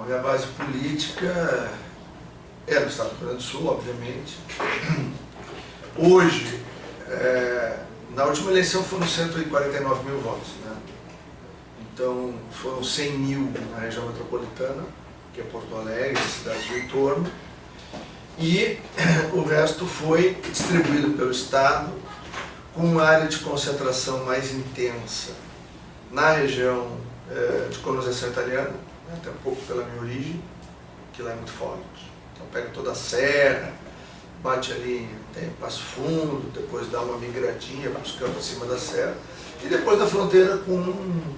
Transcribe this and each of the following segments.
minha base política é no estado do Rio Grande do Sul, obviamente. Hoje, na última eleição foram 149 mil votos, né? Então foram 100 mil na região metropolitana, que é Porto Alegre, cidades do entorno, e o resto foi distribuído pelo estado com uma área de concentração mais intensa na região de colonização italiana, né, até um pouco pela minha origem, que lá é muito forte. Então pega toda a serra, bate ali, tem Passo Fundo, depois dá uma migradinha para os campos acima da serra, e depois da fronteira com o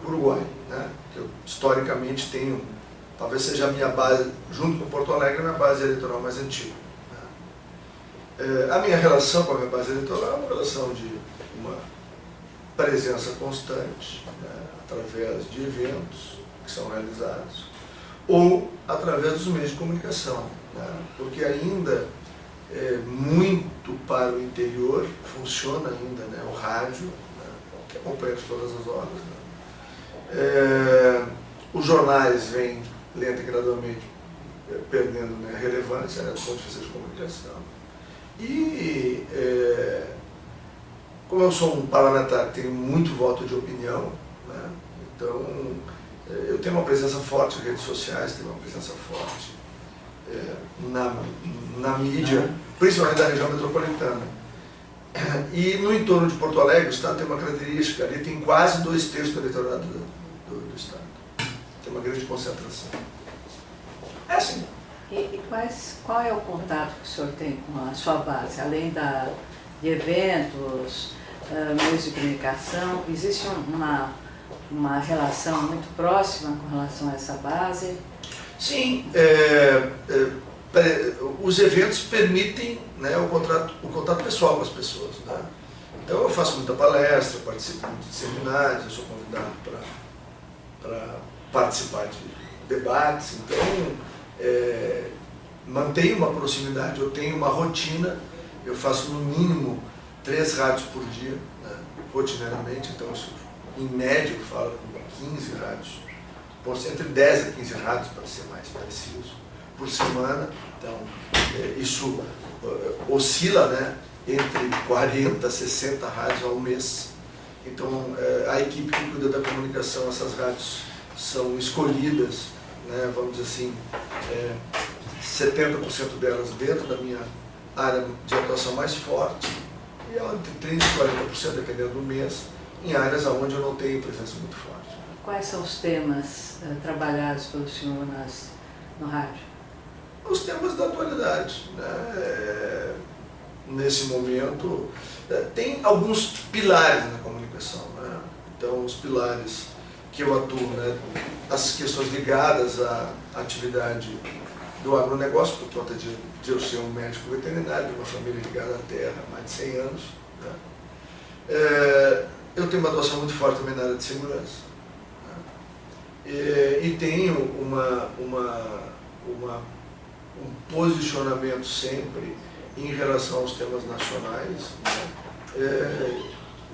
Uruguai, né, que eu historicamente tenho, talvez seja a minha base, junto com Porto Alegre, a minha base eleitoral mais antiga. Né. A minha relação com a minha base eleitoral é uma relação de uma presença constante, né, através de eventos que são realizados, ou através dos meios de comunicação, né, porque ainda muito para o interior funciona ainda, né, o rádio, né, que acompanha todas as horas. Né. Os jornais vêm lenta e gradualmente perdendo, né, relevância, né, do ponto de vista de comunicação. E como eu sou um parlamentar que tem muito voto de opinião, né, então eu tenho uma presença forte nas redes sociais, tenho uma presença forte na mídia, principalmente da região metropolitana. E no entorno de Porto Alegre, o estado tem uma característica, ali tem quase 2/3 do eleitorado do estado. Tem uma grande concentração. É assim. E qual é o contato que o senhor tem com a sua base? Além de eventos, meios de comunicação, existe uma relação muito próxima com relação a essa base? Sim, os eventos permitem, né, o contato pessoal com as pessoas. Né? Então eu faço muita palestra, participo de seminários, eu sou convidado para participar de debates, então mantenho uma proximidade, eu tenho uma rotina, eu faço no mínimo 3 rádios por dia, né, rotineiramente, então em média eu falo com 15 rádios, entre 10 a 15 rádios, para ser mais preciso, por semana. Então isso oscila, né, entre 40 a 60 rádios ao mês. Então a equipe que cuida da comunicação, essas rádios são escolhidas, né, vamos dizer assim, 70% delas dentro da minha área de atuação mais forte, e entre 30% e 40%, dependendo do mês, em áreas onde eu não tenho presença muito forte. Quais são os temas trabalhados pelo senhor no rádio? Os temas da atualidade. Né? Nesse momento, tem alguns pilares na comunicação. Né? Então, os pilares que eu atuo, né, as questões ligadas à atividade do agronegócio, por conta de eu ser um médico veterinário, de uma família ligada à terra há mais de 100 anos. Né? Eu tenho uma atuação muito forte também na área de segurança. Né? E tenho um posicionamento sempre em relação aos temas nacionais, né,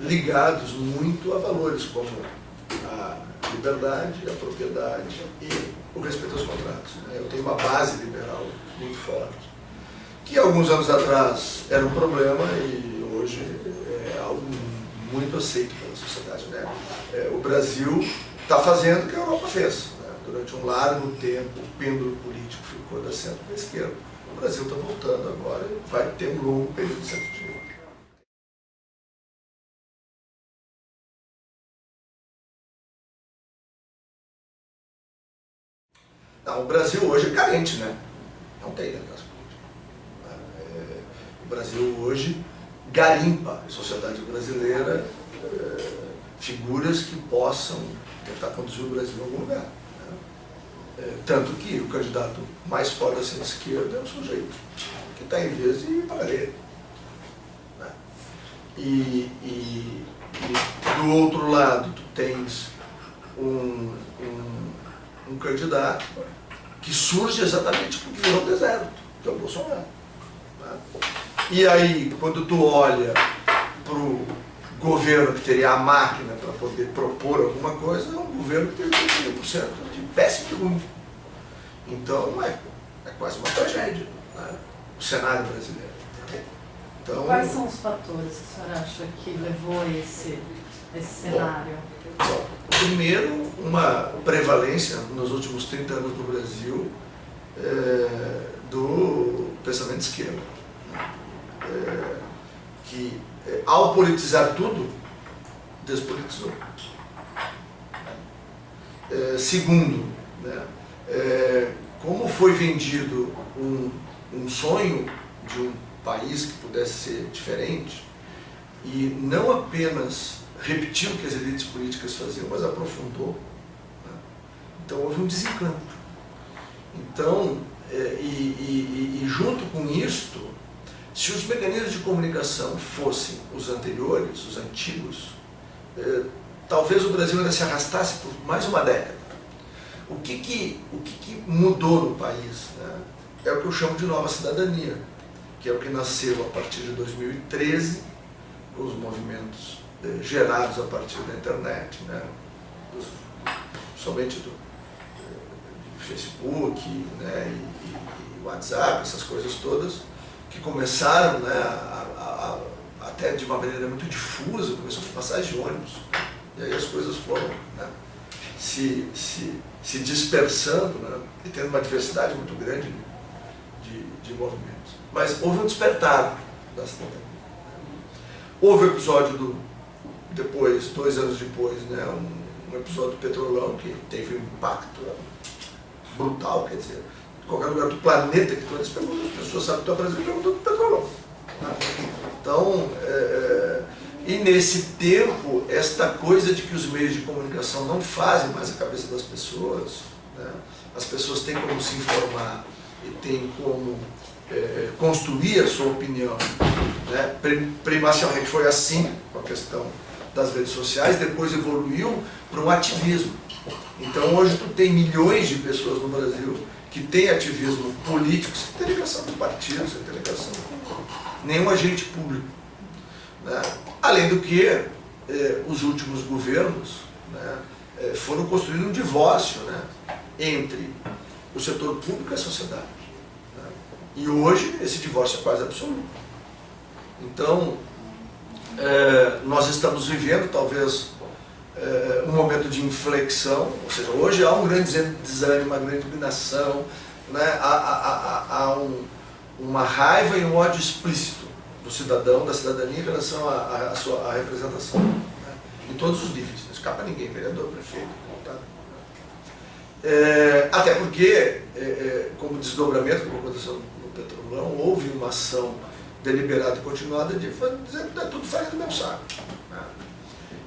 ligados muito a valores como a liberdade, a propriedade e o respeito aos contratos. Né? Eu tenho uma base liberal muito forte, que alguns anos atrás era um problema e hoje é algo muito aceito pela sociedade. Né? O Brasil está fazendo o que a Europa fez. Né? Durante um largo tempo, o pêndulo político ficou da centro para a esquerda. O Brasil está voltando agora e vai ter um longo período de centro-direita. Não, o Brasil hoje é carente, né? Não tem classe política. O Brasil hoje garimpa a sociedade brasileira figuras que possam tentar conduzir o Brasil a algum lugar. Né? Tanto que o candidato mais forte da centro-esquerda é um sujeito que está em vias de ir para a lei. Né? E do outro lado, tu tens um candidato que surge exatamente porque virou um deserto, que é o Bolsonaro. Né? E aí, quando tu olha para o governo que teria a máquina para poder propor alguma coisa, é um governo que tem 30% de péssimo e ruim. Então é quase uma tragédia, né? O cenário brasileiro. Então, quais são os fatores que o senhor acha que levou a esse cenário? Bom, primeiro, uma prevalência nos últimos 30 anos no Brasil do pensamento de esquerda, que ao politizar tudo, despolitizou. Segundo, né, como foi vendido um sonho de um país que pudesse ser diferente, e não apenas repetiu o que as elites políticas faziam, mas aprofundou, né? Então houve um desencanto. Então, junto com isto, se os mecanismos de comunicação fossem os anteriores, os antigos, talvez o Brasil ainda se arrastasse por mais uma década. O que mudou no país, né? É o que eu chamo de nova cidadania, que é o que nasceu a partir de 2013, com os movimentos gerados a partir da internet, né? Somente do Facebook, né? e WhatsApp, essas coisas todas, que começaram, né, até de uma maneira muito difusa, começou com passagem de ônibus, e aí as coisas foram, né, se dispersando, né, e tendo uma diversidade muito grande de movimentos. Mas houve um despertar da cidadania. Houve o episódio depois, 2 anos depois, né, um episódio do Petrolão que teve um impacto brutal, quer dizer, em qualquer lugar do planeta que tu as pessoas sabem que tu é brasileiro, perguntam do Petrolão. Então, e nesse tempo, esta coisa de que os meios de comunicação não fazem mais a cabeça das pessoas, né? As pessoas têm como se informar e têm como construir a sua opinião, né? Primacialmente foi assim com a questão das redes sociais, depois evoluiu para um ativismo. Então hoje tu tem milhões de pessoas no Brasil que têm ativismo político sem ter ligação com partidos, sem ter ligação com nenhum agente público, né? Além do que os últimos governos, né, foram construindo um divórcio, né, entre o setor público e a sociedade, né? E hoje esse divórcio é quase absoluto. Então nós estamos vivendo talvez um momento de inflexão, ou seja, hoje há um grande desânimo, uma grande indignação, né? Há uma raiva e um ódio explícito do cidadão, da cidadania em relação à sua representação, né? Em todos os níveis, não escapa ninguém, vereador, prefeito, deputado. Até porque, como desdobramento do que aconteceu no Petrolão, houve uma ação deliberada e continuada de dizer que tudo farinha do mesmo saco, né?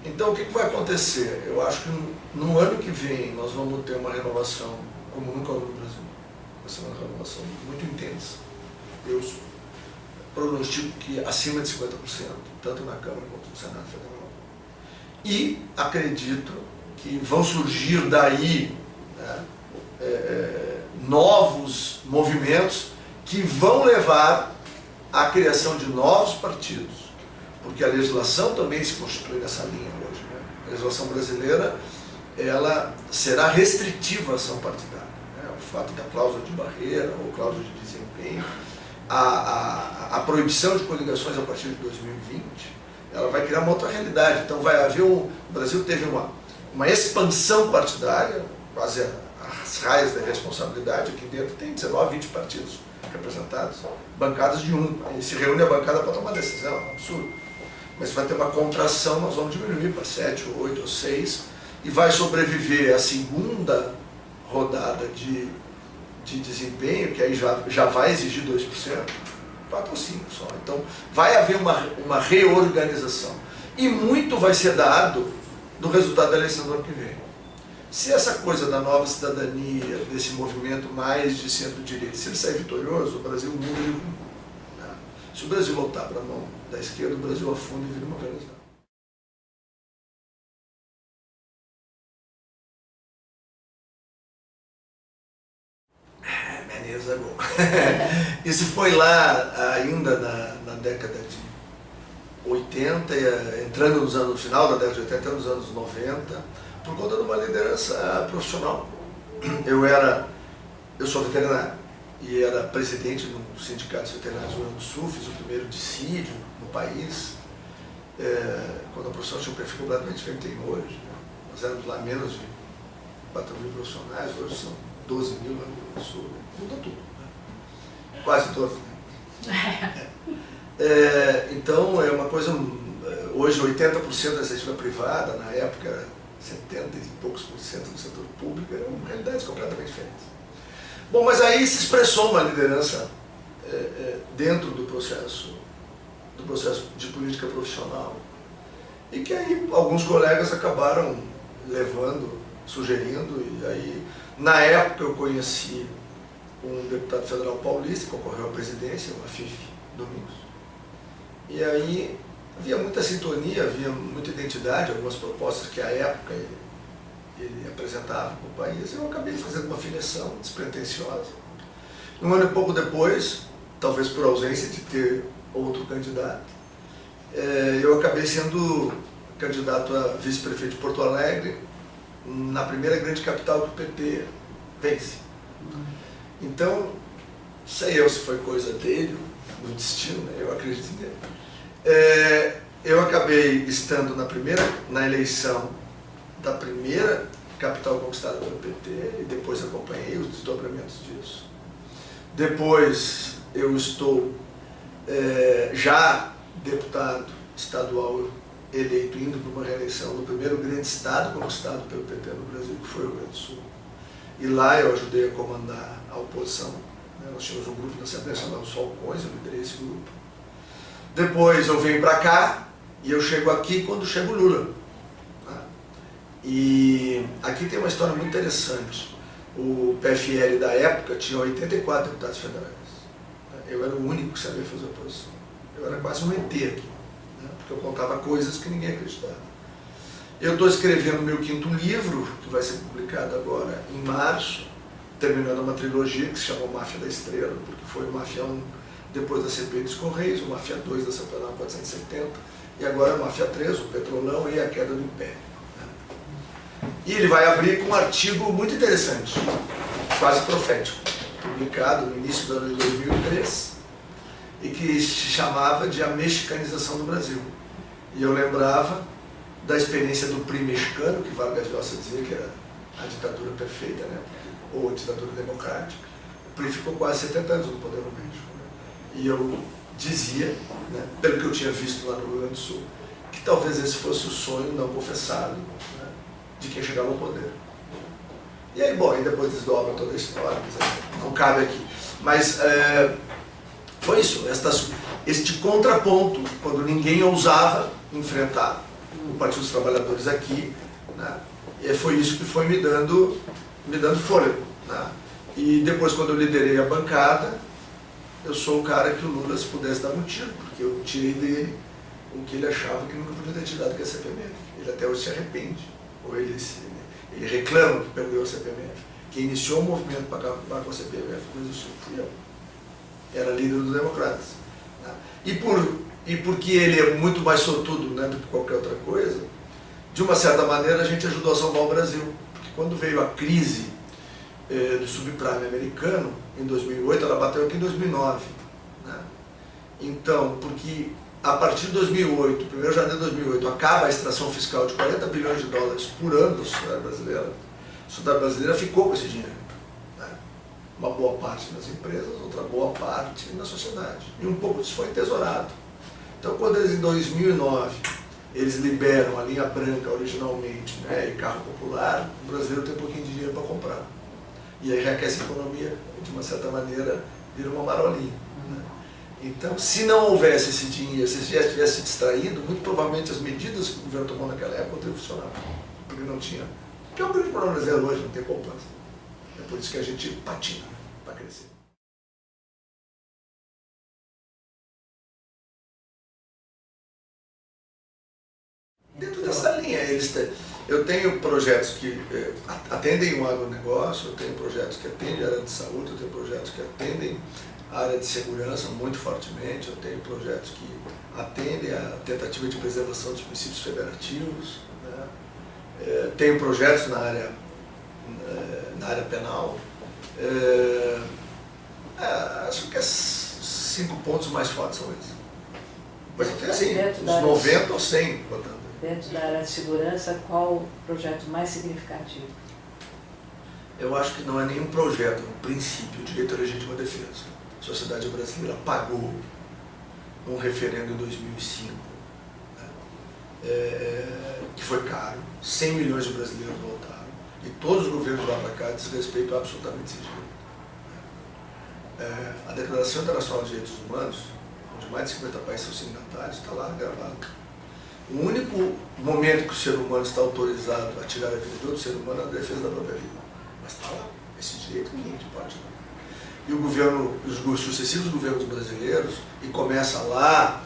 Então, o que vai acontecer? Eu acho que no ano que vem nós vamos ter uma renovação como nunca houve no Brasil. Vai ser uma renovação muito intensa. Eu pronostico que acima de 50%, tanto na Câmara quanto no Senado Federal. E acredito que vão surgir daí, né, novos movimentos que vão levar à criação de novos partidos. Porque a legislação também se constitui nessa linha hoje, né? A legislação brasileira, ela será restritiva à ação partidária, né? O fato da cláusula de barreira ou cláusula de desempenho, a proibição de coligações a partir de 2020, ela vai criar uma outra realidade. Então vai haver o Brasil teve uma expansão partidária, quase as raias da responsabilidade. Aqui dentro tem 19, 20 partidos representados, bancadas de um. Aí se reúne a bancada para tomar decisão, é um absurdo. Mas vai ter uma contração, nós vamos diminuir para 7, 8 ou 6, e vai sobreviver a segunda rodada de desempenho, que aí já vai exigir 2%, 4 ou 5 só. Então vai haver uma reorganização. E muito vai ser dado do resultado da eleição do ano que vem. Se essa coisa da nova cidadania, desse movimento mais de centro-direita, se ele sair vitorioso, o Brasil muda de rumo, né? Se o Brasil voltar para a mão da esquerda, o Brasil afunda e vira uma Venezuela. Menezes Isso foi lá ainda na década de 80, entrando no final da década de 80, entrando nos anos 90, por conta de uma liderança profissional. Eu era eu sou veterinário e era presidente do Sindicato dos Veterinários do Rio Grande do Sul, fiz o primeiro dissídio no país, quando a profissão tinha um perfil completamente diferente tem hoje. Né? Nós éramos lá menos de 4 mil profissionais, hoje são 12 mil no Rio Grande do Sul, mudou tudo, né? Quase 12, né? Então é uma coisa, hoje 80% da iniciativa privada, na época era 70 e poucos por cento do setor público, eram realidades completamente diferentes. Bom, mas aí se expressou uma liderança dentro do processo de política profissional e que aí alguns colegas acabaram levando, sugerindo, e aí na época eu conheci um deputado federal paulista que concorreu à presidência, o Afif Domingos, e aí havia muita sintonia, havia muita identidade, algumas propostas que à época ele apresentava para o país. Eu acabei fazendo uma filiação despretensiosa. Um ano e pouco depois, talvez por ausência de ter outro candidato, eu acabei sendo candidato a vice-prefeito de Porto Alegre, na primeira grande capital que o PT vence. Então, sei eu se foi coisa dele, do destino, né? Eu acredito nele. Eu acabei estando na eleição da primeira capital conquistada pelo PT e depois acompanhei os desdobramentos disso. Depois eu estou já deputado estadual eleito, indo para uma reeleição do primeiro grande estado conquistado pelo PT no Brasil, que foi o Rio Grande do Sul. E lá eu ajudei a comandar a oposição. Nós tínhamos um grupo na Assembleia chamado Falcões, eu liderei esse grupo. Depois eu venho para cá e eu chego aqui quando chega o Lula. E aqui tem uma história muito interessante. O PFL da época tinha 84 deputados federais. Eu era o único que sabia fazer oposição. Eu era quase um ET aqui, né? Porque eu contava coisas que ninguém acreditava. Eu estou escrevendo meu 5º livro, que vai ser publicado agora em março, terminando uma trilogia que se chama Máfia da Estrela, porque foi o Máfia 1 depois da CPI dos Correios, o Máfia 2 da Sapelão 470, e agora o Máfia 3, o Petrolão e a Queda do Império. E ele vai abrir com um artigo muito interessante, quase profético, publicado no início do ano de 2003, e que se chamava de A Mexicanização do Brasil. E eu lembrava da experiência do PRI mexicano, que Vargas Llosa dizia que era a ditadura perfeita, né? Ou a ditadura democrática. O PRI ficou quase 70 anos no poder no México. Né? E eu dizia, né, pelo que eu tinha visto lá no Rio Grande do Sul, que talvez esse fosse o sonho não confessado, né, de quem chegava ao poder. E aí, bom, e depois desdobra toda a história, não cabe aqui. Mas foi isso, este contraponto, quando ninguém ousava enfrentar o Partido dos Trabalhadores aqui, né, e foi isso que foi me dando fôlego. Né? E depois, quando eu liderei a bancada, eu sou o cara que o Lula, se pudesse dar um tiro, porque eu tirei dele o que ele achava que nunca podia ter tirado, que é a CPMF. Ele até hoje se arrepende, ou ele reclama que perdeu a CPMF. Quem iniciou o movimento para acabar com a CPMF, mas isso fui eu. Era líder dos democratas. Né? E porque ele é muito mais sortudo, né, do que qualquer outra coisa, de uma certa maneira a gente ajudou a salvar o Brasil. Porque quando veio a crise do subprime americano, em 2008, ela bateu aqui em 2009. Né? Então, porque a partir de 2008, 1º de janeiro de 2008, acaba a extração fiscal de 40 bilhões de dólares por ano da sociedade brasileira. A sociedade brasileira ficou com esse dinheiro. Né? Uma boa parte nas empresas, outra boa parte na sociedade. E um pouco disso foi tesourado. Então, quando eles, em 2009, eles liberam a linha branca originalmente, né, e carro popular, o brasileiro tem um pouquinho de dinheiro para comprar. E aí reaquece a economia, de uma certa maneira, vira uma marolinha. Né? Então, se não houvesse esse dinheiro, se já tivesse distraído, muito provavelmente as medidas que o governo tomou naquela época não teriam funcionado. Porque não tinha. Que é o grande problema brasileiro hoje, não tem poupança. É por isso que a gente patina, né, para crescer. Dentro dessa linha, eu tenho projetos que atendem o agronegócio, eu tenho projetos que atendem a área de saúde, eu tenho projetos que atendem a área de segurança muito fortemente, eu tenho projetos que atendem a tentativa de preservação dos princípios federativos, né? Tenho projetos na área penal, Acho que os 5 pontos mais fortes são esses. Mas tem assim, Dentro uns 90 ou 100 votando. Dentro da área de segurança, qual o projeto mais significativo? Eu acho que não é nenhum projeto, é um princípio, o direito à legítima defesa. A sociedade brasileira pagou um referendo em 2005, que foi caro, 100 milhões de brasileiros votaram, e todos os governos lá para cá desrespeitam absolutamente esse direito. A Declaração Internacional de Direitos Humanos, onde mais de 50 países são signatários, está lá gravado. O único momento que o ser humano está autorizado a tirar a vida de outro ser humano é a defesa da própria vida. Mas está lá, esse direito ninguém pode tirar. E os sucessivos governos brasileiros, e começa lá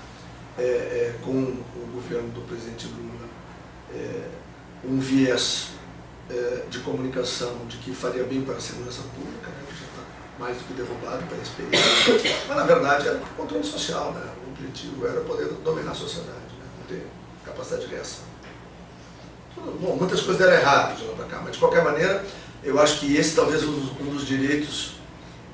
com o governo do presidente Lula, um viés de comunicação de que faria bem para a segurança pública, né, que já está mais do que derrubado pela experiência, mas na verdade era o controle social, né, o objetivo era poder dominar a sociedade, né, não ter capacidade de reação. Bom, muitas coisas deram errado de lá para cá, mas de qualquer maneira, eu acho que esse talvez um dos direitos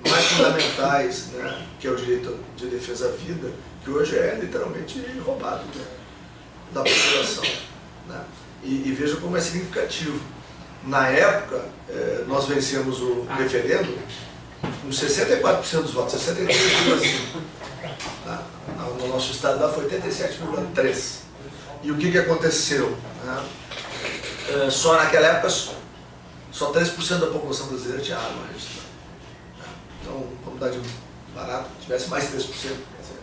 mais fundamentais, né, que é o direito de defesa à vida, que hoje é literalmente roubado, né, da população. Né? E veja como é significativo. Na época, nós vencemos o referendo com 64% dos votos, 63,5%. Tá? No nosso estado lá foi 87,3%. E o que aconteceu? Né? Só naquela época, só 3% da população brasileira tinha arma registrada. Então, vamos dar de barato, tivesse mais 3%, quer dizer,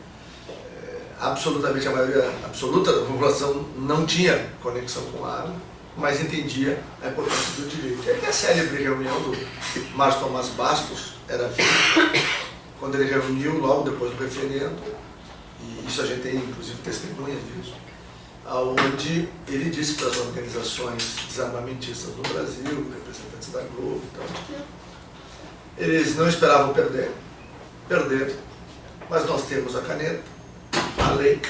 absolutamente a maioria absoluta da população não tinha conexão com a arma, mas entendia a importância do direito. E aí a célebre reunião do Márcio Tomás Bastos era vivo, quando ele reuniu logo depois do referendo, e isso a gente tem inclusive testemunhas disso, onde ele disse para as organizações desarmamentistas no Brasil, representantes da Globo e tal, que eles não esperavam perderam, mas nós temos a caneta, a lei,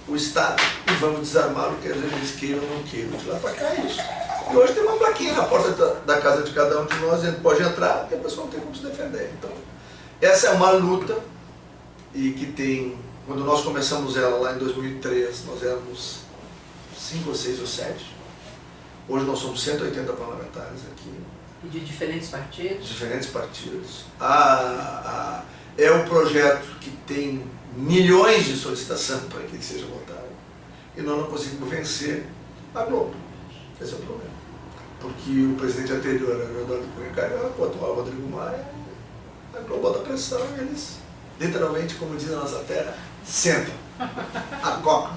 o Estado, e vamos desarmar o que eles queiram ou não queiram. De lá para cá é isso. E hoje tem uma plaquinha na porta da casa de cada um de nós, a gente pode entrar e a pessoa não tem como se defender. Então, essa é uma luta, e que tem, quando nós começamos ela lá em 2003, nós éramos 5 ou 6 ou 7. Hoje nós somos 180 parlamentares aqui. E de diferentes partidos? Diferentes partidos. É um projeto que tem milhões de solicitações para que ele seja votado. E nós não conseguimos vencer a Globo. Esse é o problema. Porque o presidente anterior era o Eduardo Cunha Carioca, o atual Rodrigo Maia, a Globo bota pressão e eles, literalmente, como diz na nossa terra, sentam a coca.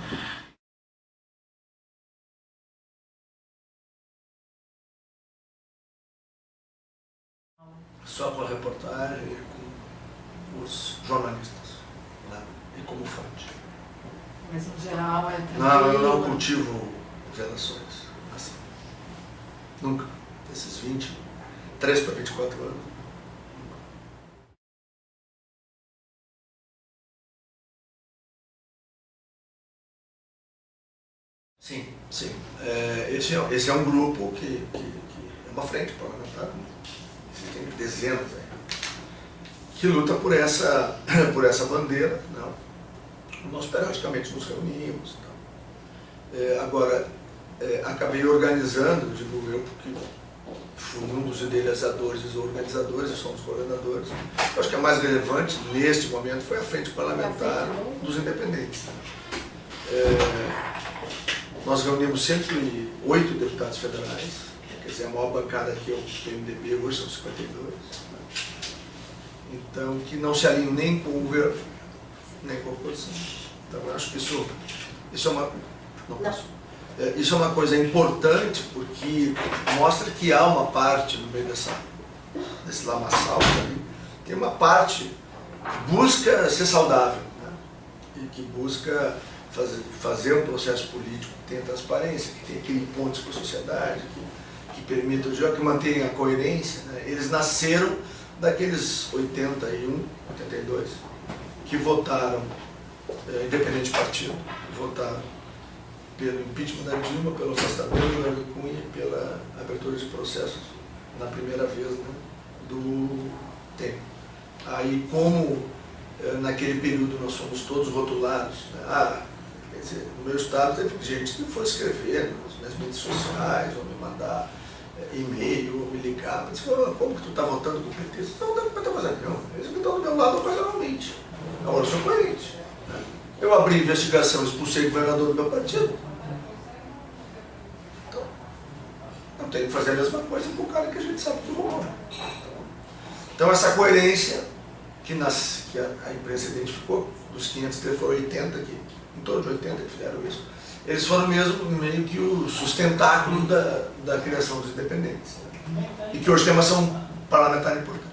Só com a reportagem e com os jornalistas, né? E como fonte. Mas em geral é tranquilo. Não, eu não cultivo relações assim. Nunca. Esses 23 para 24 anos. Sim, sim. Esse é um grupo que é uma frente parlamentar. Existem dezenas aí, que luta por essa bandeira. Não? Nós periodicamente nos reunimos. Não? Agora, acabei organizando, digo eu, porque fui um dos idealizadores e organizadores, e somos coordenadores. Eu acho que a mais relevante neste momento foi a Frente Parlamentar dos Independentes. Nós reunimos 108 deputados federais. Quer dizer, a maior bancada aqui é o PMDB, hoje são 52. Então, que não se alinham nem com o governo, nem com a oposição. Então, eu acho que isso é uma... Não posso. Isso é uma coisa importante, porque mostra que há uma parte no meio desse lamaçal, tem uma parte que busca ser saudável, né? E que busca fazer um processo político que tenha transparência, que tenha aquele pontos com a sociedade, que permita, que mantenha a coerência. Né? Eles nasceram daqueles 81, 82, que votaram, independente de partido, votaram pelo impeachment da Dilma, pelo afastamento do Eduardo Cunha e pela abertura de processos na primeira vez, né, do tempo. Aí, como naquele período nós fomos todos rotulados, né? Quer dizer, no meu estado teve gente que foi escrever nas mídias sociais, ou me mandar e-mail, ou me ligar, disse, como que tu está votando com o PT? Não, não tem coisa nenhuma, eles me dão do meu lado ocasionalmente. Agora eu sou coerente. Né? Eu abri investigação, expulsei o governador do meu partido. Então, eu tenho que fazer a mesma coisa com o cara que a gente sabe que roubou. Então essa coerência que a imprensa identificou, dos 503 foram 80 aqui, em torno de 80 que fizeram isso, eles foram mesmo meio que o sustentáculo da criação dos independentes. Né? E que hoje tem uma ação parlamentar importante.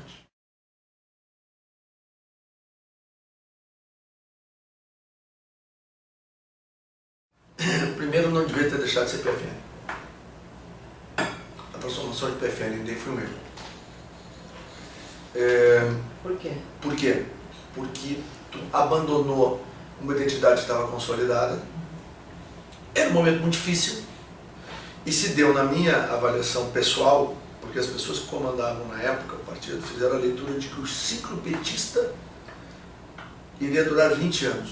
Primeiro, não devia ter deixado de ser PFN. A transformação de PFN em DEM foi um erro. Por quê? Por quê? Porque tu abandonou uma identidade que estava consolidada. Era um momento muito difícil e se deu, na minha avaliação pessoal, porque as pessoas que comandavam na época o partido fizeram a leitura de que o ciclo petista iria durar 20 anos.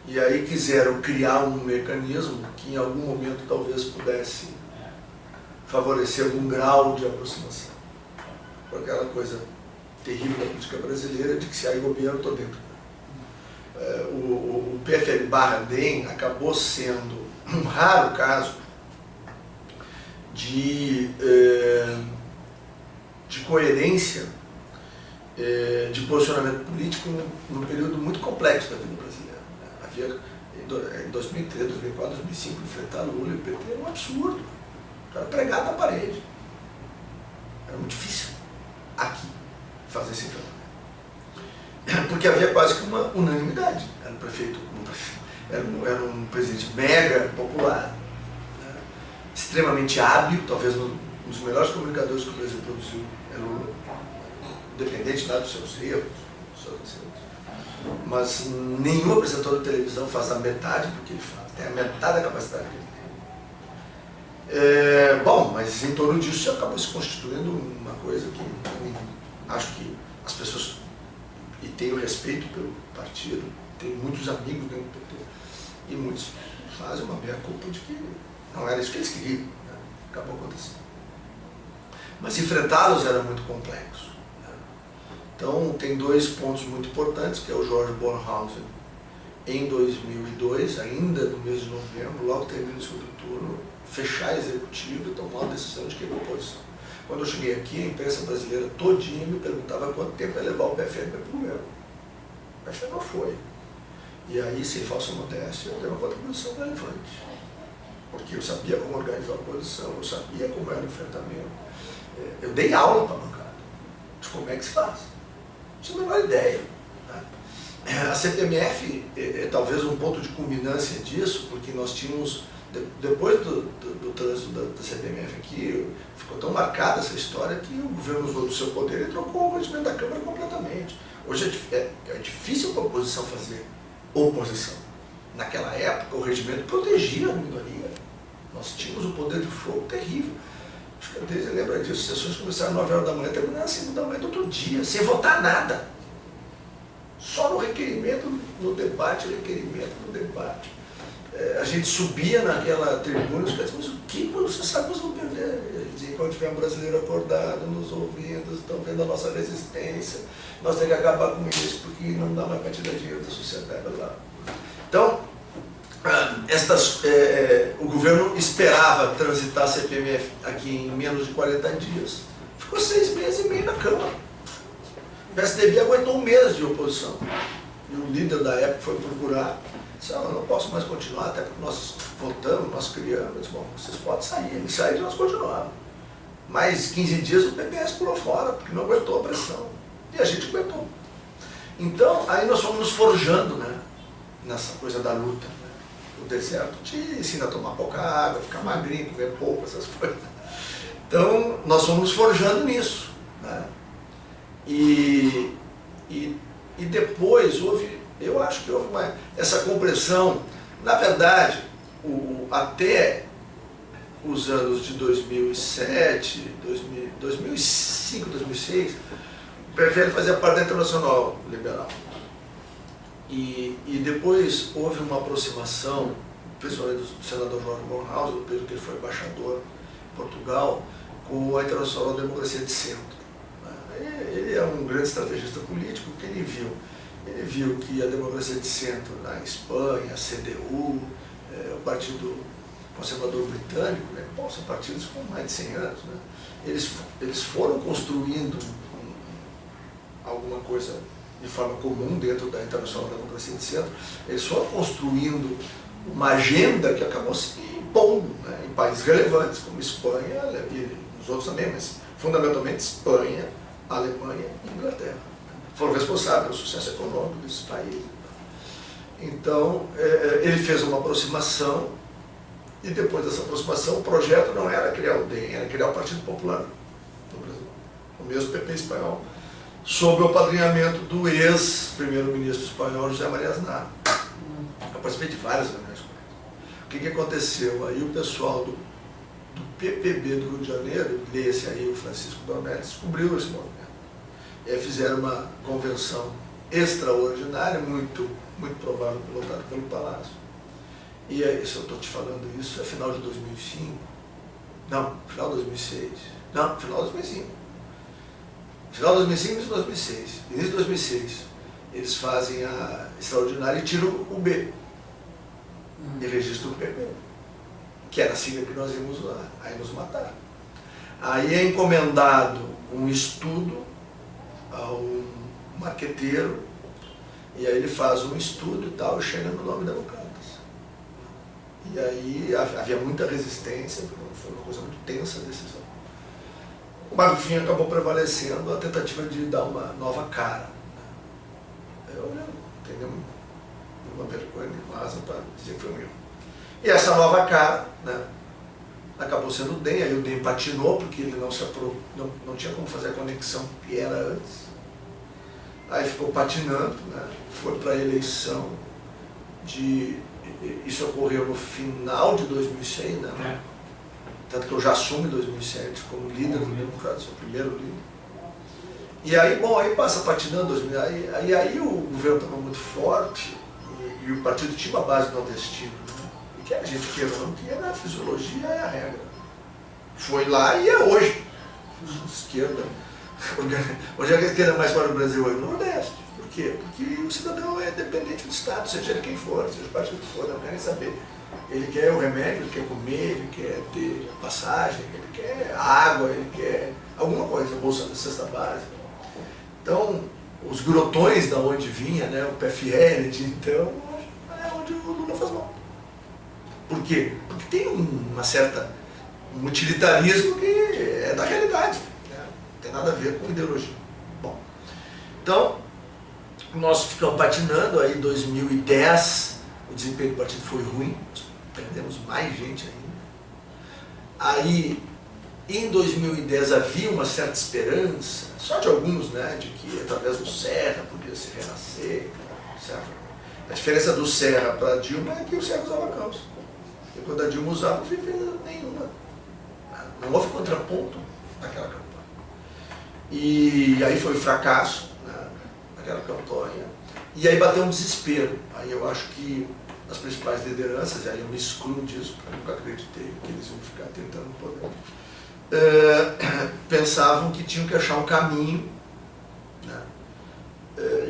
E aí quiseram criar um mecanismo que em algum momento talvez pudesse favorecer algum grau de aproximação. Por aquela coisa terrível da política brasileira de que se há governo, eu estou dentro. O PFL/DEM acabou sendo um raro caso de coerência de posicionamento político num período muito complexo da vida brasileira. Havia, em 2003, 2004, 2005, enfrentar Lula e o PT era um absurdo. Era pregado na parede. Era muito difícil aqui fazer esse enfrentamento. Porque havia quase que uma unanimidade. Era um prefeito, era um presidente mega popular, né? Extremamente hábil, talvez um dos melhores comunicadores que o Brasil produziu, era Lula, independente dos seus erros, mas nenhum apresentador de televisão faz a metade do que ele faz, tem a metade da capacidade que ele tem. Bom, mas em torno disso acabou se constituindo uma coisa que acho que as pessoas, e tenho respeito pelo partido, tenho muitos amigos dentro do PT, e muitos fazem uma meia-culpa de que não era isso que eles queriam, né? Acabou acontecendo. Mas enfrentá-los era muito complexo. Né? Então tem dois pontos muito importantes, que é o Jorge Bornhausen, em 2002, ainda no mês de novembro, logo termina o segundo turno, fechar a executiva e tomar a decisão de que é oposição. Quando eu cheguei aqui, a imprensa brasileira todinha me perguntava quanto tempo ia levar o PFL para o governo. O PFL não foi. E aí, sem falsa modéstia, eu dei uma contribuição relevante. Porque eu sabia como organizar a oposição, eu sabia como era o enfrentamento. Eu dei aula para a bancada de como é que se faz. Não tinha a menor ideia. Né? A CPMF é talvez um ponto de culminância disso, porque nós tínhamos, depois do trânsito da CPMF aqui, ficou tão marcada essa história que o governo usou do seu poder e trocou o regimento da Câmara completamente. Hoje é difícil para a oposição fazer oposição. Naquela época, o regimento protegia a minoria. Nós tínhamos um poder de fogo terrível. Acho que a Deise lembra disso. As sessões começaram às 9 horas da manhã, terminaram às 5 da manhã do outro dia, sem votar nada. Só no requerimento, no debate, a gente subia naquela tribuna e dizia, mas o que você sabe que nós vamos perder? Quando tiver um brasileiro acordado, nos ouvindo, estão vendo a nossa resistência, nós temos que acabar com isso, porque não dá mais para tirar dinheiro da sociedade lá. Então, o governo esperava transitar a CPMF aqui em menos de 40 dias. Ficou 6 meses e meio na Câmara. O PSDB aguentou um mês de oposição. E o líder da época foi procurar. Disse, eu não posso mais continuar, até porque nós votamos, nós criamos. Eu disse, bom, vocês podem sair. Eles saíram e nós continuamos. Mais 15 dias o PPS pulou fora, porque não aguentou a pressão. E a gente aguentou. Então, aí nós fomos nos forjando, né, nessa coisa da luta. Né? O deserto te ensina a tomar pouca água, ficar magrinho, comer pouco, essas coisas. Então, nós fomos nos forjando nisso. Né? E depois eu acho que houve essa compreensão. Na verdade, até os anos de 2007, 2005, 2006, o PFL fazia parte da Internacional Liberal. E depois houve uma aproximação, principalmente do senador Jorge Bornhaus, pelo que ele foi embaixador em Portugal, com a Internacional da Democracia de Centro. Ele é um grande estrategista político, porque ele viu que a democracia de centro na Espanha, a CDU, o Partido Conservador Britânico, né, são partidos com mais de 100 anos, né, eles foram construindo alguma coisa de forma comum dentro da Internacional da Democracia de Centro, eles foram construindo uma agenda que acabou se impondo, né, em países relevantes, como Espanha e os outros também, mas fundamentalmente Espanha, Alemanha e Inglaterra. Foram responsáveis pelo sucesso econômico desses países. Então, ele fez uma aproximação, e depois dessa aproximação, o projeto não era criar o DEM, era criar o Partido Popular no Brasil, o mesmo PP espanhol, sob o apadrinhamento do ex-primeiro-ministro espanhol José María Aznar. Eu participei de várias reuniões com ele. O que aconteceu? Aí o pessoal do PPB do Rio de Janeiro, leia-se aí o Francisco Dornelles, descobriu esse movimento. E aí fizeram uma convenção extraordinária, muito provável pilotada pelo Palácio. E aí, se eu estou te falando isso, é final de 2005, não, final de 2006, não, final de 2005. Final de 2005 e início de 2006. Início de 2006, eles fazem a extraordinária e tiram o B. E registram o PP, que era a sigla que nós íamos lá, aí nos mataram. Aí é encomendado um estudo a um marqueteiro, e aí ele faz um estudo e tal, e chega no nome Democratas. E aí havia muita resistência, foi uma coisa muito tensa a decisão. Mas no fim acabou prevalecendo a tentativa de dar uma nova cara. Eu não tenho nenhuma vergonha de vaza para dizer que foi um erro. E essa nova cara, né, acabou sendo o DEM, aí o DEM patinou, porque ele não tinha como fazer a conexão que era antes. Aí ficou patinando, né, foi para a eleição isso ocorreu no final de 2006, né? Tanto que eu já assumo em 2007 como líder do Democratas, sou o primeiro líder. E aí, bom, aí passa patinando, aí o governo estava muito forte e o partido tinha uma base nordestina, né? E que a gente queira ou não queira, a fisiologia é a regra. Foi lá e é hoje. Esquerda. Onde é que a esquerda mais fora do Brasil hoje? No Nordeste. Por quê? Porque o cidadão é dependente do Estado, seja ele quem for, seja o partido que for, não quer nem saber. Ele quer o remédio, ele quer comer, ele quer ter passagem, ele quer água, ele quer alguma coisa, bolsa da cesta básica. Então, os grotões da onde vinha, né, o PFL, então, é onde o Lula faz mal. Por quê? Porque tem um utilitarismo que é da realidade, né? Não tem nada a ver com ideologia. Bom, então, nós ficamos patinando, aí em 2010 o desempenho do partido foi ruim, perdemos mais gente ainda. Aí, em 2010 havia uma certa esperança, só de alguns, né, de que através do Serra podia se renascer. A diferença do Serra para Dilma é que o Serra usava calça. E quando a Dilma usava, não teve nenhuma. Não houve contraponto naquela campanha. E aí foi um fracasso, né, naquela campanha. E aí bateu um desespero. Aí eu acho que as principais lideranças, aí eu me excluo disso, porque eu nunca acreditei que eles iam ficar tentando o poder, pensavam que tinham que achar um caminho, né,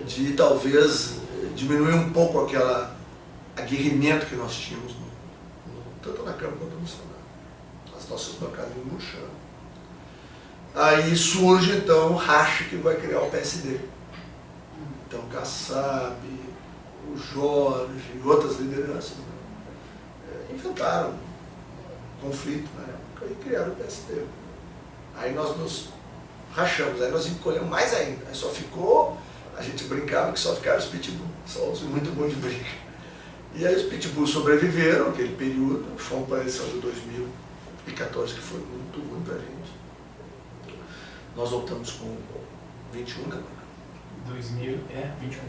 de talvez diminuir um pouco aquele aguerrimento que nós tínhamos, tanto na Câmara quanto no Senado. As nossas bancadas iam murchando. Aí surge então o racha que vai criar o PSD. Então Kassab, o Jorge e outras lideranças, né, inventaram um conflito na época e criaram o PSD. Aí nós nos rachamos, aí nós encolhemos mais ainda. Aí só ficou, a gente brincava que só ficaram os pitbull, só os muito bons de briga. E aí os pitbull sobreviveram aquele período, fomos para a eleição de 2014, que foi muito ruim para a gente. Nós voltamos com 21, né? 2021.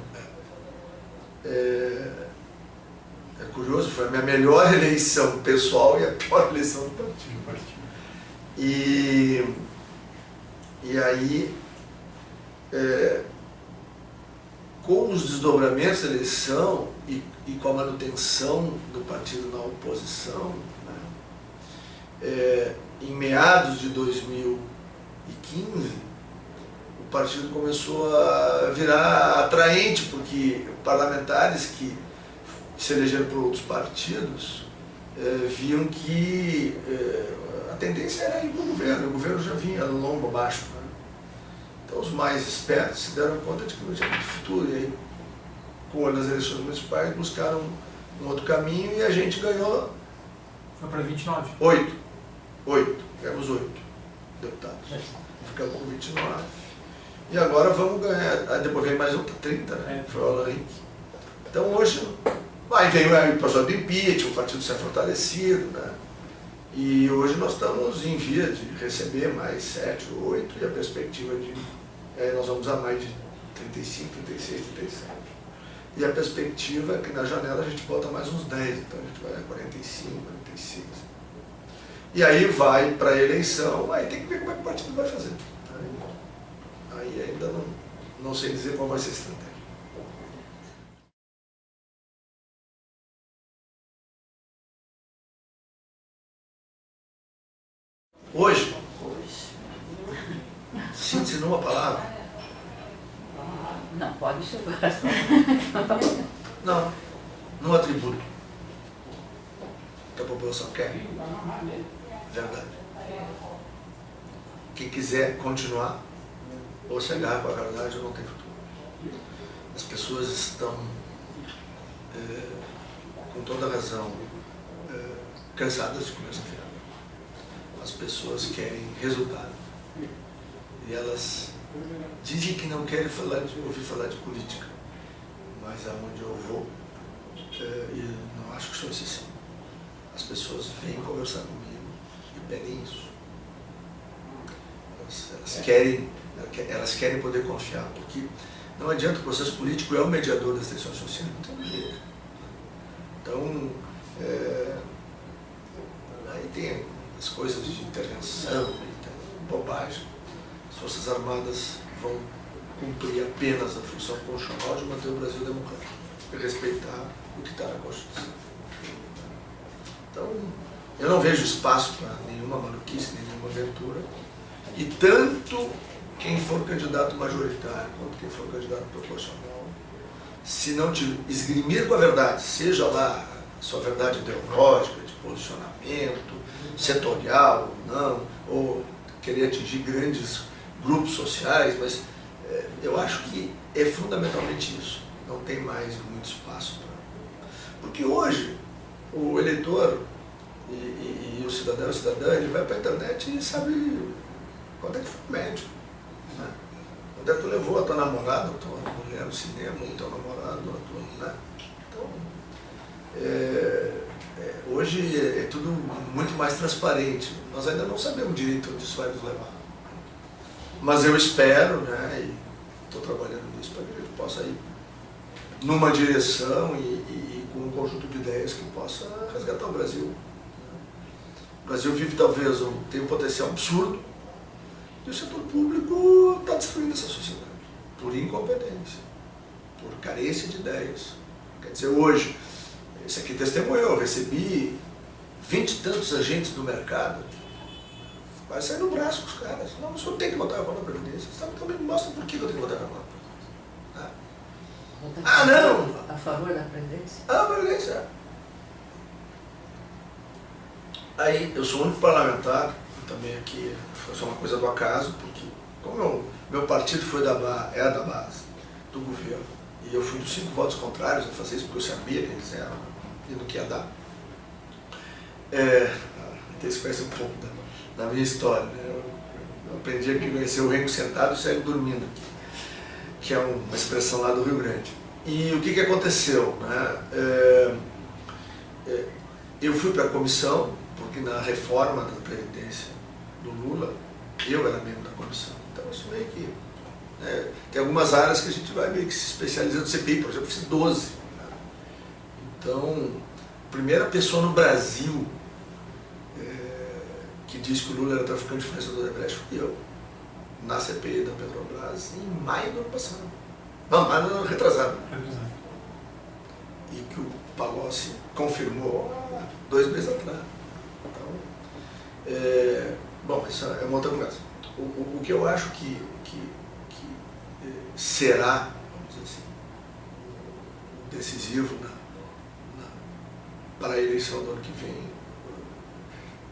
É curioso, foi a minha melhor eleição pessoal e a pior eleição do partido. E aí, com os desdobramentos da eleição e com a manutenção do partido na oposição, né, em meados de 2015, o partido começou a virar atraente, porque parlamentares que se elegeram por outros partidos viam que a tendência era ir para o governo já vinha lombo abaixo. Né? Então os mais espertos se deram conta de que não tinha muito futuro, e aí, com as eleições municipais, buscaram um outro caminho e a gente ganhou. Foi para 29? 8. Tivemos 8 deputados. Ficamos com 29. E agora vamos ganhar. Depois veio mais um para 30, né? Foi o Alan Henrique. Então hoje. Aí veio o processo do impeachment, o partido se é fortalecido, né? E hoje nós estamos em via de receber mais 7, 8, e a perspectiva de. Nós vamos a mais de 35, 36, 37. E a perspectiva é que na janela a gente bota mais uns 10, então a gente vai a 45, 46. E aí vai para a eleição, aí tem que ver como é que o partido vai fazer. Aí ainda não sei dizer qual vai ser a estratégia. Hoje, síntese numa palavra? Não, pode chegar. Não, num atributo que a população quer. Verdade. Quem quiser continuar ou se agarrar com a verdade não tem futuro. As pessoas estão, com toda razão, cansadas de conversa fiada. As pessoas querem resultado. E elas dizem que não querem ouvir falar de política. Mas aonde eu vou, e não acho que sou exceção, as pessoas vêm conversar comigo e pedem isso. Elas querem poder confiar, porque não adianta, o processo político é o mediador das tensões sociais, não tem jeito. Então, aí tem as coisas de intervenção, bobagem. As Forças Armadas vão cumprir apenas a função constitucional de manter o Brasil democrático e respeitar o que está na Constituição. Então, eu não vejo espaço para nenhuma maluquice, nenhuma aventura. E tanto quem for candidato majoritário quanto quem for candidato proporcional, se não te esgrimir com a verdade, seja lá a sua verdade ideológica, de posicionamento, setorial ou não, ou querer atingir grandes grupos sociais, mas eu acho que é fundamentalmente isso. Não tem mais muito espaço para... Porque hoje o eleitor e o cidadão e a cidadã, ele vai para a internet e sabe quando é que foi o médico, né? Quando é que tu levou a tua namorada, a tua mulher no cinema, o teu namorado, a tua, né? Então, hoje é tudo muito mais transparente. Nós ainda não sabemos direito onde isso vai nos levar. Mas eu espero, né, e estou trabalhando nisso para que a gente possa ir numa direção e com um conjunto de ideias que possa resgatar o Brasil. O Brasil vive talvez, tem um potencial absurdo, e o setor público está destruindo essa sociedade, por incompetência, por carência de ideias. Quer dizer, hoje, esse aqui testemunhou, eu recebi 20 e tantos agentes do mercado, vai sair no braço com os caras. Não, o senhor tem que botar a reforma da Previdência. Você também me mostra por que eu tenho que botar a reforma da Previdência. Ah, não! A favor da Previdência? Ah, a Previdência. Aí, eu sou o único parlamentar, também aqui, foi só uma coisa do acaso, porque como meu partido é da base do governo, e eu fui dos 5 votos contrários a fazer isso, porque eu sabia que eles eram e do que ia dar. Então, isso conhece um pouco da minha história, né? Eu aprendi que vai ser o rengo sentado e cego dormindo, que é uma expressão lá do Rio Grande. E o que aconteceu, né? Eu fui para a comissão, porque na reforma da Previdência do Lula, eu era membro da comissão. Então, isso meio que... né, tem algumas áreas que a gente vai meio que se especializando. CPI, por exemplo, eu fiz 12. Né? Então, primeira pessoa no Brasil que disse que o Lula era traficante de influência do Odebrecht fui eu, na CPI da Petrobras, em maio do ano passado. Não, maio do ano retrasado. E que o Palocci confirmou 2 meses atrás. Então, bom, isso é uma outra conversa. O que eu acho que será, vamos dizer assim, decisivo para a eleição do ano que vem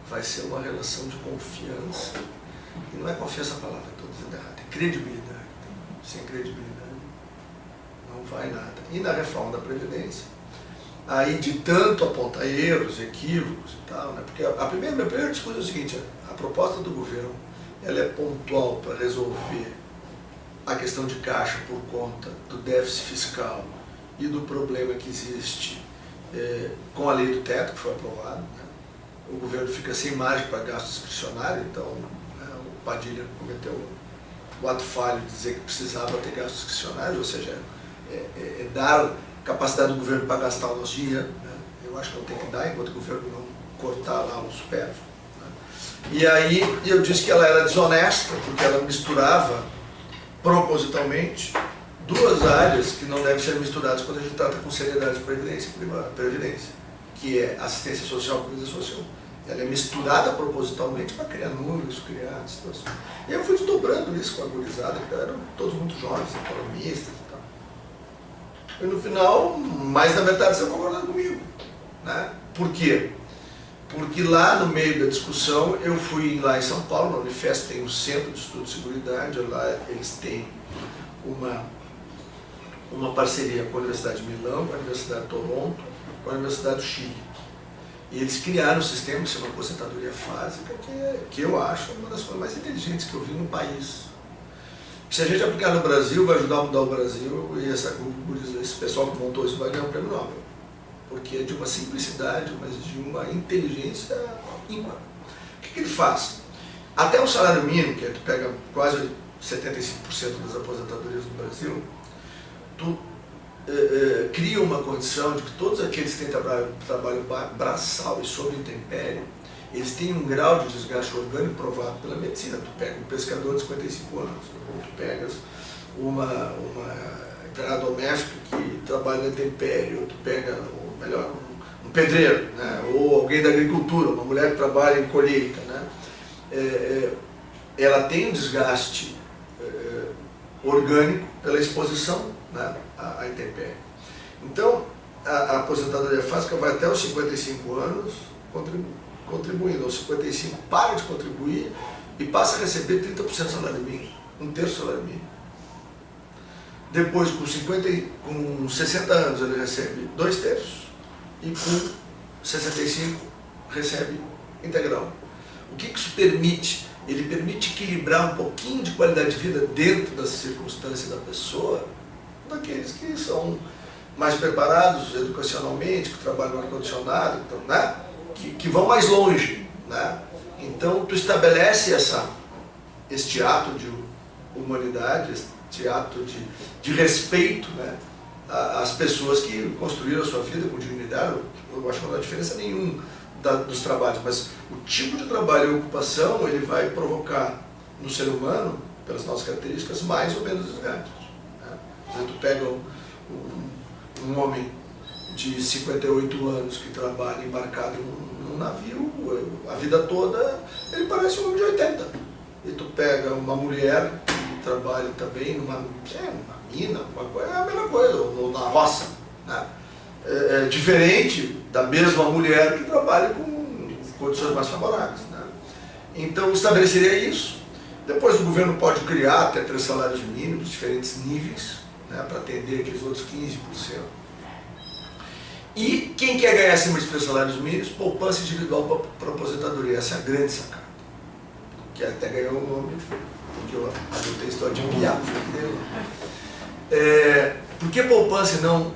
vai ser uma relação de confiança. E não é confiança a palavra, estou dizendo errado, é credibilidade. Sem credibilidade não vai nada. E na reforma da Previdência, aí de tanto apontar erros, equívocos e tal, né? Porque meu primeiro discurso é o seguinte: a proposta do governo ela é pontual para resolver a questão de caixa por conta do déficit fiscal e do problema que existe com a lei do teto, que foi aprovada, né? O governo fica sem margem para gasto discricionário, então o Padilha cometeu o ato falho de dizer que precisava ter gasto discricionário, ou seja, dar capacidade do governo para gastar o nosso dinheiro, né? Eu acho que não tem que dar, enquanto o governo não cortar lá o supérfluo, né? E aí eu disse que ela era desonesta, porque ela misturava propositalmente 2 áreas que não devem ser misturadas quando a gente trata com seriedade de previdência, que é assistência social e previdência social. Ela é misturada propositalmente para criar números, criar situações. E eu fui desdobrando isso com a gurizada, que eram todos muito jovens, economistas e tal. E no final, mais da metade você concordando comigo, né? Por quê? Porque lá no meio da discussão, eu fui lá em São Paulo, na Unifesp tem um Centro de Estudo de Seguridade, lá eles têm uma parceria com a Universidade de Milão, com a Universidade de Toronto, com a Universidade do Chile. E eles criaram um sistema que se chama aposentadoria fásica, que eu acho uma das coisas mais inteligentes que eu vi no país. Se a gente aplicar no Brasil, vai ajudar a mudar o Brasil, e esse pessoal que montou isso vai ganhar um prêmio Nobel. Porque é de uma simplicidade, mas de uma inteligência ímpar. O que ele faz? Até o salário mínimo, que tu pega quase 75% das aposentadorias no Brasil, tu cria uma condição de que todos aqueles que têm trabalho braçal e sob intempérie, eles têm um grau de desgaste orgânico provado pela medicina. Tu pega um pescador de 55 anos, ou tu pegas uma empregada doméstica que trabalha na intempérie, ou tu pega, um pedreiro, né? Ou alguém da agricultura, uma mulher que trabalha em colheita, né? Ela tem um desgaste orgânico pela exposição, né, à intempérie. Então, a aposentadoria fásica vai até os 55 anos contribuindo. Aos 55 para de contribuir e passa a receber 30% do salário mínimo, 1/3 do salário mínimo. Depois, com 60 anos, ele recebe 2/3 e com 65 recebe integral. O que isso permite? Ele permite equilibrar um pouquinho de qualidade de vida dentro das circunstâncias da pessoa, daqueles que são mais preparados educacionalmente, que trabalham no ar-condicionado, então, né? que vão mais longe, né? Então, tu estabelece este ato de humanidade, este ato de respeito, né? Às pessoas que construíram a sua vida com dignidade. Eu acho que não há diferença nenhuma dos trabalhos, mas o tipo de trabalho e ocupação ele vai provocar no ser humano, pelas nossas características, mais ou menos desgaste, né? Tu pega um homem de 58 anos que trabalha embarcado num navio, a vida toda, ele parece um homem de 80. E tu pega uma mulher que trabalha também numa mina, uma coisa, é a mesma coisa, ou na roça, né? É diferente da mesma mulher que trabalha com condições mais favoráveis, né? Então, estabeleceria isso. Depois o governo pode criar até 3 salários mínimos, diferentes níveis, né, para atender aqueles outros 15%. E quem quer ganhar acima de 3 salários mínimos, poupança individual para aposentadoria. Essa é a grande sacada. Que até ganhou o nome, porque eu adotei a história de piado. Por que poupança e não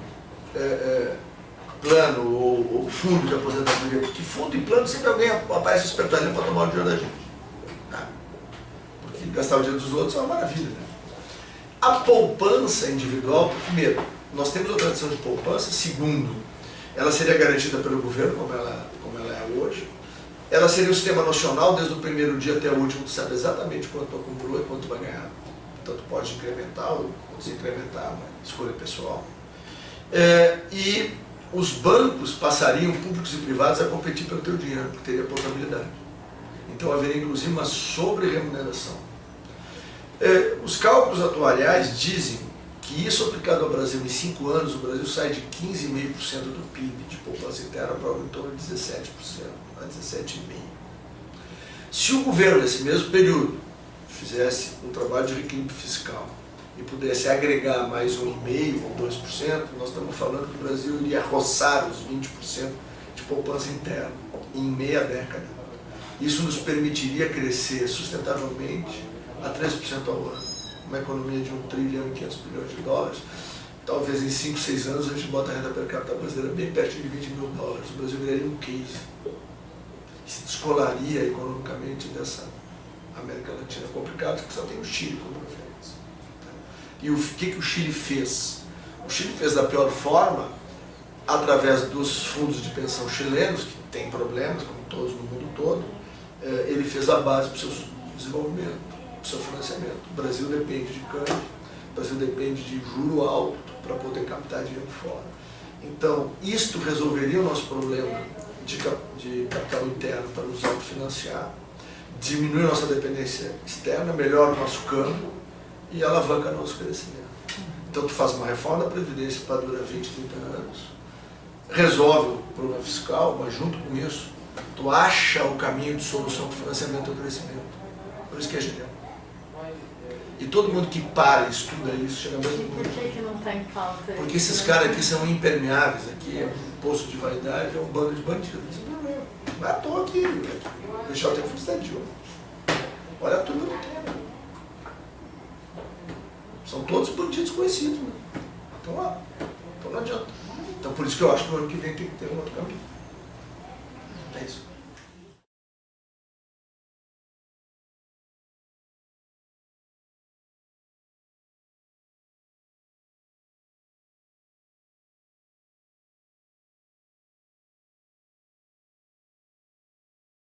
plano ou fundo de aposentadoria? Porque fundo e plano sempre alguém aparece espertalhando para tomar o dinheiro da gente. Tá? Porque gastar o dinheiro dos outros é uma maravilha, né? A poupança individual, primeiro, nós temos uma tradição de poupança. Segundo, ela seria garantida pelo governo, como ela é hoje. Ela seria um sistema nocional, desde o primeiro dia até o último, tu sabe exatamente quanto acumulou e quanto vai ganhar. Então tu pode incrementar ou desincrementar, uma escolha pessoal. E os bancos passariam, públicos e privados, a competir pelo teu dinheiro, porque teria portabilidade. Então haveria inclusive uma sobre-remuneração. Os cálculos atuariais dizem que isso aplicado ao Brasil em 5 anos, o Brasil sai de 15,5% do PIB de poupança interna para algo em torno de 17%, a 17,5%. Se o governo, nesse mesmo período, fizesse um trabalho de reequilíbrio fiscal e pudesse agregar mais 1,5% ou 2%, nós estamos falando que o Brasil iria roçar os 20% de poupança interna em meia década. Isso nos permitiria crescer sustentavelmente a 13% ao ano. Uma economia de 1 trilhão e 500 bilhões de dólares, talvez em 5, 6 anos a gente bota a renda per capita brasileira bem pertinho de 20 mil dólares. O Brasil viraria um case. Se descolaria economicamente dessa América Latina complicada, que só tem o Chile como referência. E o que o Chile fez? O Chile fez da pior forma, através dos fundos de pensão chilenos, que têm problemas, como todos no mundo todo, ele fez a base para o seu desenvolvimento, para o seu financiamento. O Brasil depende de câmbio, o Brasil depende de juro alto para poder captar dinheiro fora. Então, isto resolveria o nosso problema de capital interno para nos autofinanciar, diminui nossa dependência externa, melhora o nosso câmbio e alavanca nosso crescimento. Então, tu faz uma reforma da Previdência para durar 20, 30 anos, resolve o problema fiscal, mas junto com isso, tu acha o caminho de solução para o financiamento do crescimento. Por isso que é genial. E todo mundo que para e estuda isso chega a mesmo Por que não está em pauta? Porque esses caras aqui são impermeáveis, aqui é um poço de vaidade, é um bando de bandidos. Não é à toa aqui, deixar o tempo de ouro. Olha a turma do tempo. São todos bandidos conhecidos, né? Então lá, então não adianta. Então por isso que eu acho que no ano que vem tem que ter um outro caminho. É isso.